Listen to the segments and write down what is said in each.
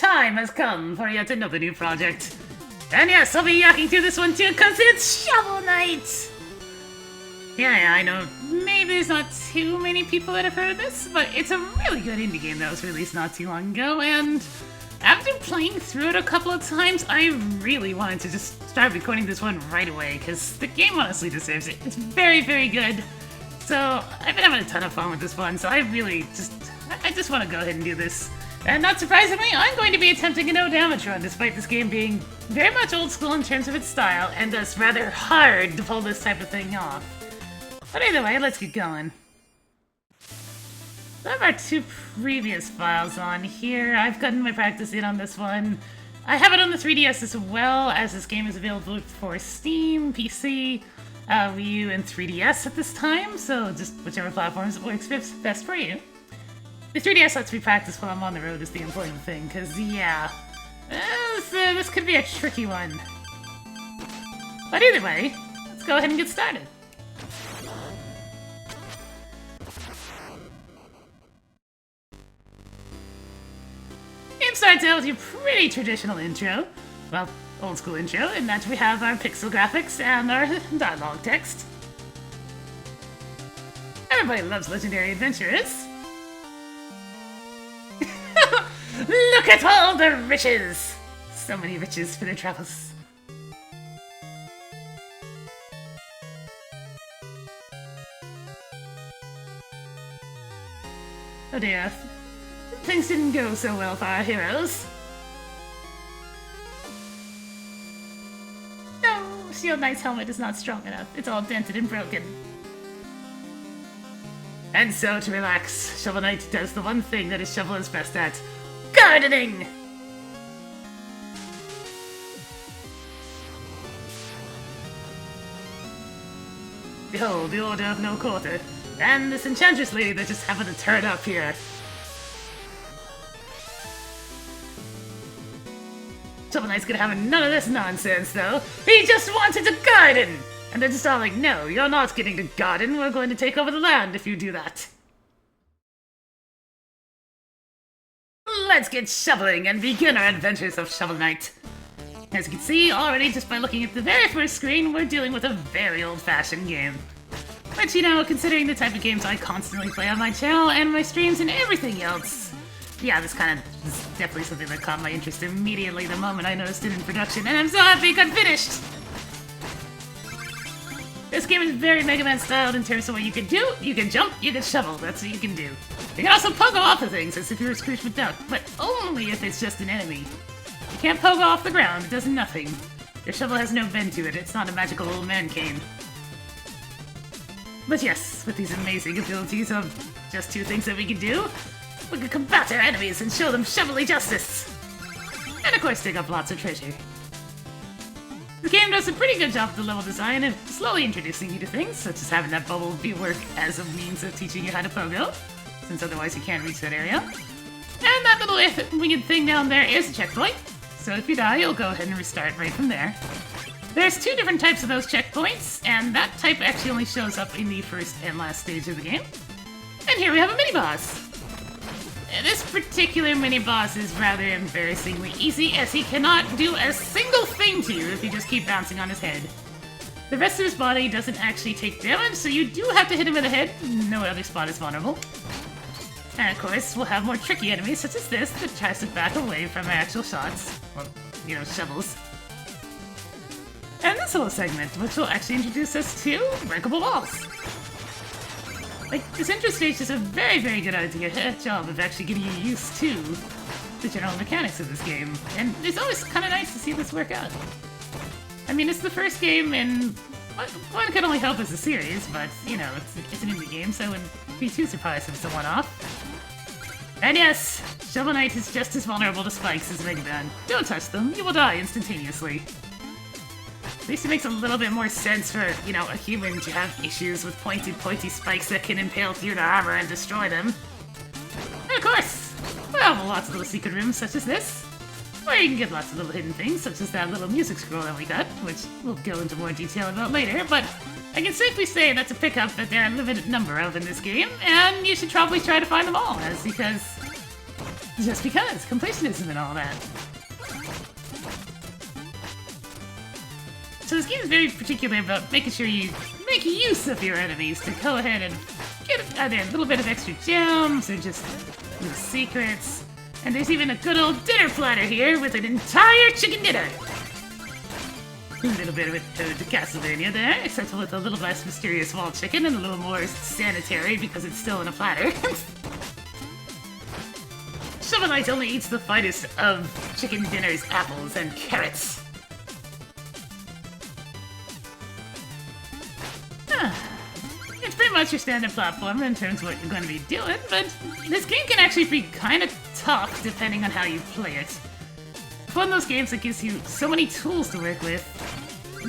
time has come for yet another new project. And yes, I'll be yakking through this one too, because it's Shovel Knight! Yeah, I know, maybe there's not too many people that have heard of this, but it's a really good indie game that was released not too long ago, and after playing through it a couple of times, I really wanted to just start recording this one right away, because the game honestly deserves it. It's very, very good. So, I've been having a ton of fun with this one, so I just want to go ahead and do this. And not surprisingly, I'm going to be attempting a no damage run, despite this game being very much old school in terms of its style, and thus rather hard to pull this type of thing off. But either way, let's get going. I have our two previous files on here. I've gotten my practice in on this one. I have it on the 3DS as well, as this game is available for Steam, PC, Wii U, and 3DS at this time, so just whichever platforms works best for you. The 3DS lets me practice while I'm on the road is the important thing, because yeah, this could be a tricky one. But either way, let's go ahead and get started. Game starts out with your pretty traditional intro. Well, old school intro, in that we have our pixel graphics and our dialogue text. Everybody loves legendary adventurers. Look at all the riches! So many riches for their travels. Oh dear. Things didn't go so well for our heroes. No, Shield Knight's helmet is not strong enough. It's all dented and broken. And so, to relax, Shovel Knight does the one thing that a shovel is best at. Gardening! Behold, the Order of No Quarter. And this enchantress lady that just happened to turn up here. Shovel Knight's gonna have none of this nonsense, though. He just wanted to garden! And they're just all like, no, you're not getting to garden. We're going to take over the land if you do that. Let's get shoveling and begin our adventures of Shovel Knight. As you can see already, just by looking at the very first screen, we're dealing with a very old-fashioned game. But you know, considering the type of games I constantly play on my channel and my streams and everything else, yeah, this is definitely something that caught my interest immediately the moment I noticed it in production, and I'm so happy it got finished! This game is very Mega Man styled in terms of what you can do. You can jump, you can shovel, that's what you can do. You can also pogo off of things as if you were Scrooge McDuck, but only if it's just an enemy. You can't pogo off the ground, it does nothing. Your shovel has no bend to it, it's not a magical old man cane. But yes, with these amazing abilities of just two things that we can do, we can combat our enemies and show them shovelly justice! And of course dig up lots of treasure. The game does a pretty good job of the level design of slowly introducing you to things, such as having that bubble work as a means of teaching you how to pogo, since otherwise you can't reach that area. And that little winged thing down there is a checkpoint, so if you die, you'll go ahead and restart right from there. There's two different types of those checkpoints, and that type actually only shows up in the first and last stage of the game. And here we have a mini-boss. This particular mini-boss is rather embarrassingly easy, as he cannot do a single thing to you if you just keep bouncing on his head. The rest of his body doesn't actually take damage, so you do have to hit him in the head. No other spot is vulnerable. And of course, we'll have more tricky enemies such as this that tries to back away from our actual shots. Well, you know, shovels. And this little segment, which will actually introduce us to breakable walls. Like, this intro stage is a very, very good job of actually getting you used to the general mechanics of this game. And it's always kind of nice to see this work out. I mean, it's the first game in one can only hope it's a series, but, you know, it's an indie game, so I wouldn't be too surprised if it's a one-off. And yes, Shovel Knight is just as vulnerable to spikes as Mega Man. Don't touch them, you will die instantaneously. At least it makes a little bit more sense for, you know, a human to have issues with pointy spikes that can impale through their armor and destroy them. And of course, we have lots of little secret rooms such as this, where you can get lots of little hidden things, such as that little music scroll that we got, which we'll go into more detail about later, but I can safely say that's a pickup that there are a limited number of in this game, and you should probably try to find them all, because Just because, completionism and all that. So this game is very particular about making sure you make use of your enemies to go ahead and get either a little bit of extra gems or just little secrets. And there's even a good old dinner platter here with an entire chicken dinner. A little bit of it to Castlevania there, except with a little less mysterious wall chicken and a little more sanitary because it's still in a platter. Shovel Knight only eats the finest of chicken dinners, apples, and carrots. It's pretty much your standard platform in terms of what you're going to be doing, but this game can actually be kind of tough depending on how you play it. It's one of those games that gives you so many tools to work with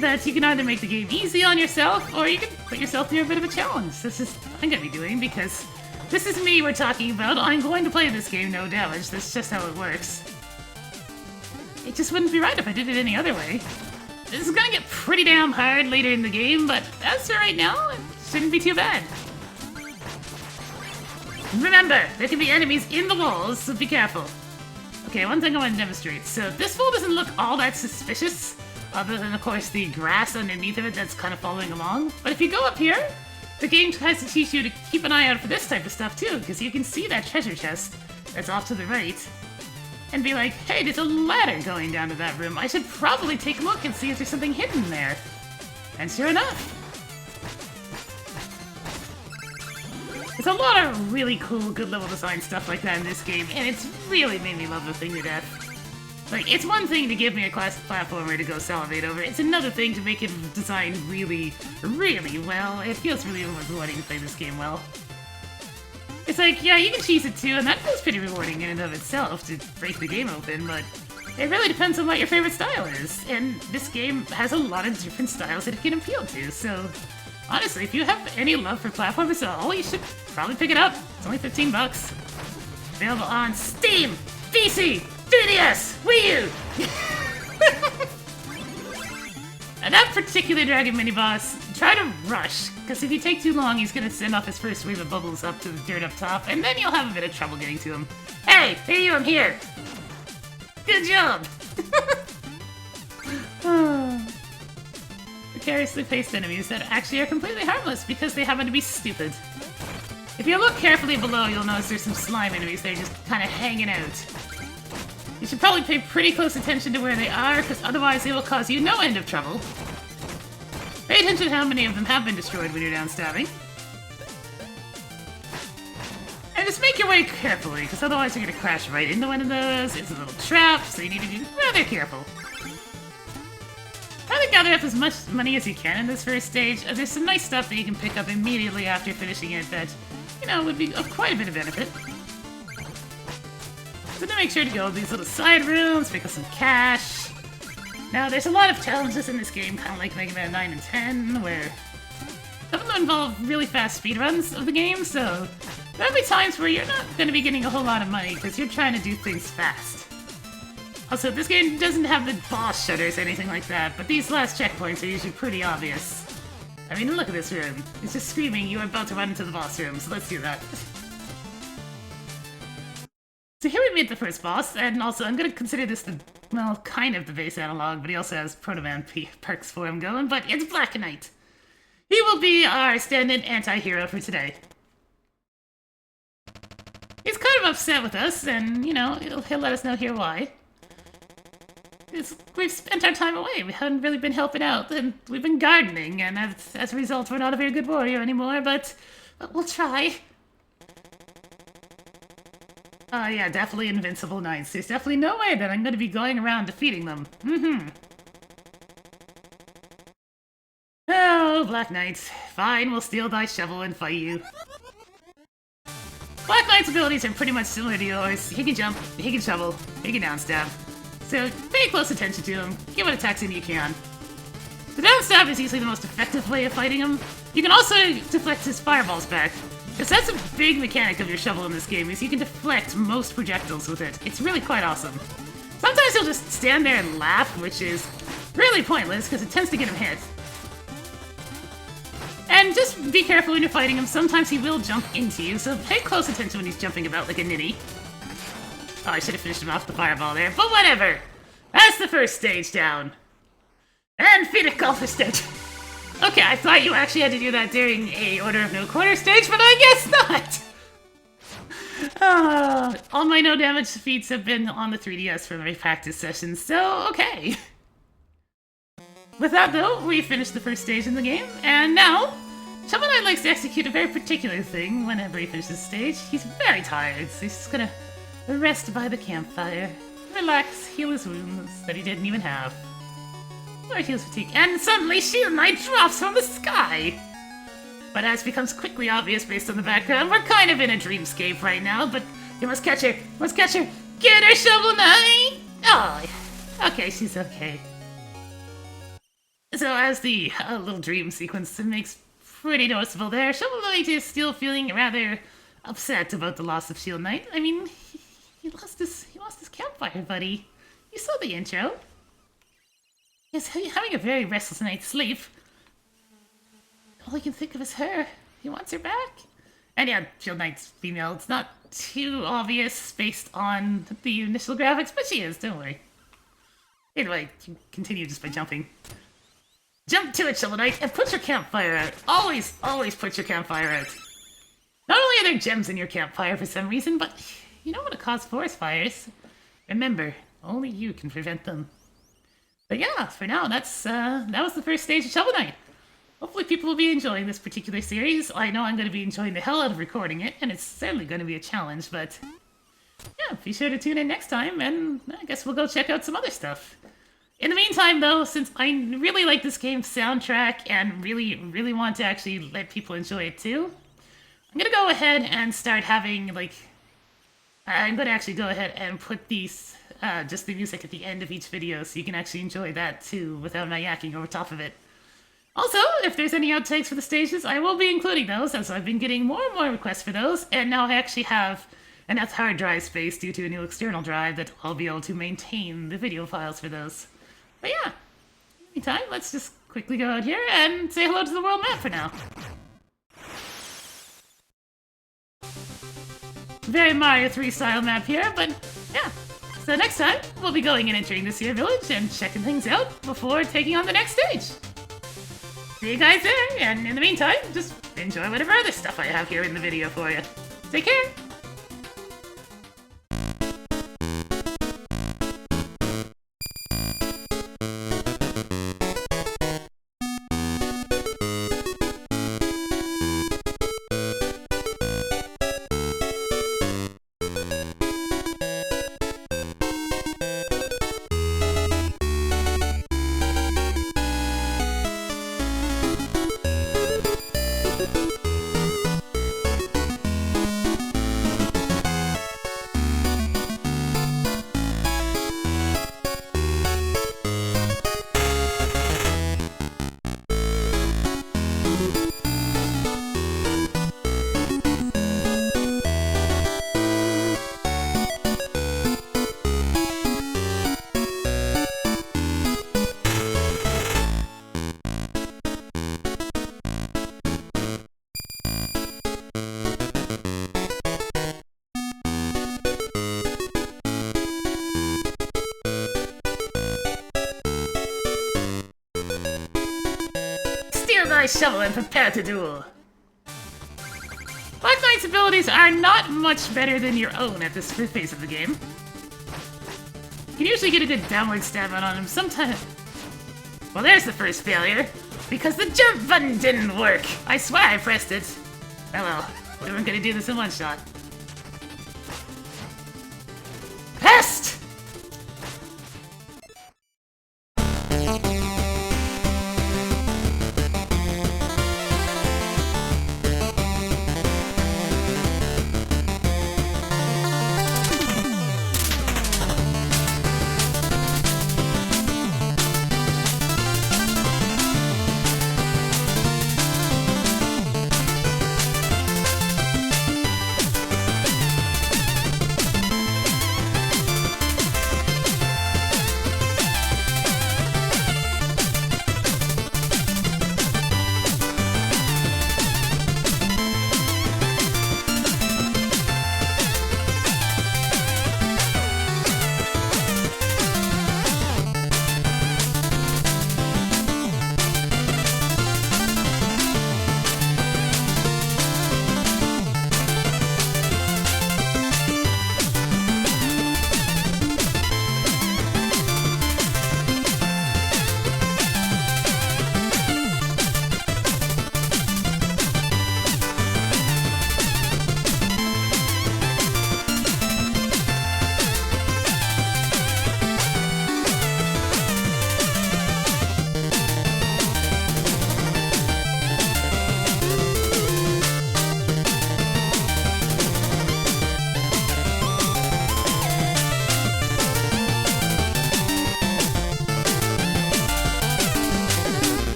that you can either make the game easy on yourself or you can put yourself through a bit of a challenge. This is what I'm going to be doing because this is me we're talking about. I'm going to play this game, no damage. That's just how it works. It just wouldn't be right if I did it any other way. This is going to get pretty damn hard later in the game, but as for right now, it shouldn't be too bad. Remember, there can be enemies in the walls, so be careful. Okay, one thing I want to demonstrate. So this wall doesn't look all that suspicious, other than, of course, the grass underneath of it that's kind of following along. But if you go up here, the game tries to teach you to keep an eye out for this type of stuff too, because you can see that treasure chest that's off to the right, and be like, hey, there's a ladder going down to that room. I should probably take a look and see if there's something hidden there. And sure enough, there's a lot of really cool, good level design stuff like that in this game, and it's really made me love the thing to death. Like, it's one thing to give me a classic platformer to go salivate over. It's another thing to make it designed really, really well. It feels really rewarding to play this game well. It's like, yeah, you can cheese it too, and that feels pretty rewarding in and of itself to break the game open, but it really depends on what your favorite style is. And this game has a lot of different styles that it can appeal to, so honestly, if you have any love for platformers at all, you should probably pick it up. It's only 15 bucks. Available on Steam, PC, 3DS, Wii U! And that particular dragon mini-boss, try to rush, because if you take too long, he's gonna send off his first wave of bubbles up to the dirt up top, and then you'll have a bit of trouble getting to him. Hey, you, I'm here! Good job! Precariously placed enemies that actually are completely harmless because they happen to be stupid. If you look carefully below, you'll notice there's some slime enemies that are just kind of hanging out. You should probably pay pretty close attention to where they are, because otherwise they will cause you no end of trouble. Pay attention to how many of them have been destroyed when you're down stabbing. And just make your way carefully, because otherwise you're going to crash right into one of those. It's a little trap, so you need to be rather careful. Try to gather up as much money as you can in this first stage. There's some nice stuff that you can pick up immediately after finishing it that, you know, would be of quite a bit of benefit. So to make sure to go to these little side rooms, pick up some cash. Now, there's a lot of challenges in this game, kind of like Mega Man 9 and 10, where some of them involve really fast speedruns of the game, so there'll be times where you're not going to be getting a whole lot of money because you're trying to do things fast. Also, this game doesn't have the boss shutters or anything like that, but these last checkpoints are usually pretty obvious. I mean, look at this room. It's just screaming, you are about to run into the boss room, so let's do that. So here we meet the first boss, and also I'm going to consider this the, well, kind of the base analog, but he also has Proto Man perks for him going, but it's Black Knight. He will be our stand-in anti-hero for today. He's kind of upset with us, and, you know, he'll let us know here why. We've spent our time away, we haven't really been helping out, and we've been gardening, and as a result we're not a very good warrior anymore, but we'll try. Yeah, definitely invincible knights. There's definitely no way that I'm going to be going around defeating them. Oh, Black Knight. Fine, we'll steal thy shovel and fight you. Black Knight's abilities are pretty much similar to yours. He can jump, he can shovel, he can downstab. So pay close attention to him, give what attacks in you can. The downstab is usually the most effective way of fighting him. You can also deflect his fireballs back. Because that's a big mechanic of your shovel in this game, is you can deflect most projectiles with it. It's really quite awesome. Sometimes he'll just stand there and laugh, which is really pointless, because it tends to get him hit. And just be careful when you're fighting him, sometimes he will jump into you, so pay close attention when he's jumping about like a ninny. Oh, I should have finished him off the fireball there, but whatever! That's the first stage down. And Phoenix Golfer stage. Okay, I thought you actually had to do that during a Order of No Quarter stage, but I guess not! All my no damage feats have been on the 3DS for my practice sessions, so okay. With that though, we finished the first stage in the game, and now, Shovel Knight likes to execute a very particular thing whenever he finishes the stage. He's very tired, so he's just gonna rest by the campfire, relax, heal his wounds that he didn't even have. Or heals fatigue, and suddenly Shield Knight drops from the sky! But as becomes quickly obvious based on the background, we're kind of in a dreamscape right now, but you must catch her! Must catch her! Get her, Shovel Knight! Oh, okay, she's okay. So as the little dream sequence makes pretty noticeable there, Shovel Knight is still feeling rather upset about the loss of Shield Knight. I mean, he lost his campfire buddy. You saw the intro. He's having a very restless night's sleep. All he can think of is her. He wants her back. And yeah, Shield Knight's female. It's not too obvious based on the initial graphics, but she is, don't worry. Anyway, continue just by jumping. Jump to it, Shovel Knight, and put your campfire out. Always, always put your campfire out. Not only are there gems in your campfire for some reason, but you don't want to cause forest fires. Remember, only you can prevent them. But yeah, for now, that was the first stage of Shovel Knight. Hopefully people will be enjoying this particular series. I know I'm going to be enjoying the hell out of recording it, and it's certainly going to be a challenge, but yeah, be sure to tune in next time, and I guess we'll go check out some other stuff. In the meantime, though, since I really like this game's soundtrack and really, really want to actually let people enjoy it too, I'm going to go ahead and start having, like, I'm going to actually go ahead and put these, just the music at the end of each video so you can actually enjoy that too without my yakking over top of it. Also, if there's any outtakes for the stages, I will be including those as I've been getting more and more requests for those, and now I actually have enough hard drive space due to a new external drive that I'll be able to maintain the video files for those. But yeah, in the meantime, let's just quickly go out here and say hello to the world map for now. Very Mario 3 style map here, but yeah. So next time, we'll be going and entering this here village and checking things out before taking on the next stage. See you guys there, and in the meantime, just enjoy whatever other stuff I have here in the video for you. Take care! Shovel and prepare to duel. Black Knight's abilities are not much better than your own at this phase of the game. You can usually get a good downward stab out on him sometimes. Well, there's the first failure, because the jump button didn't work. I swear I pressed it. Oh well, we weren't gonna do this in one shot.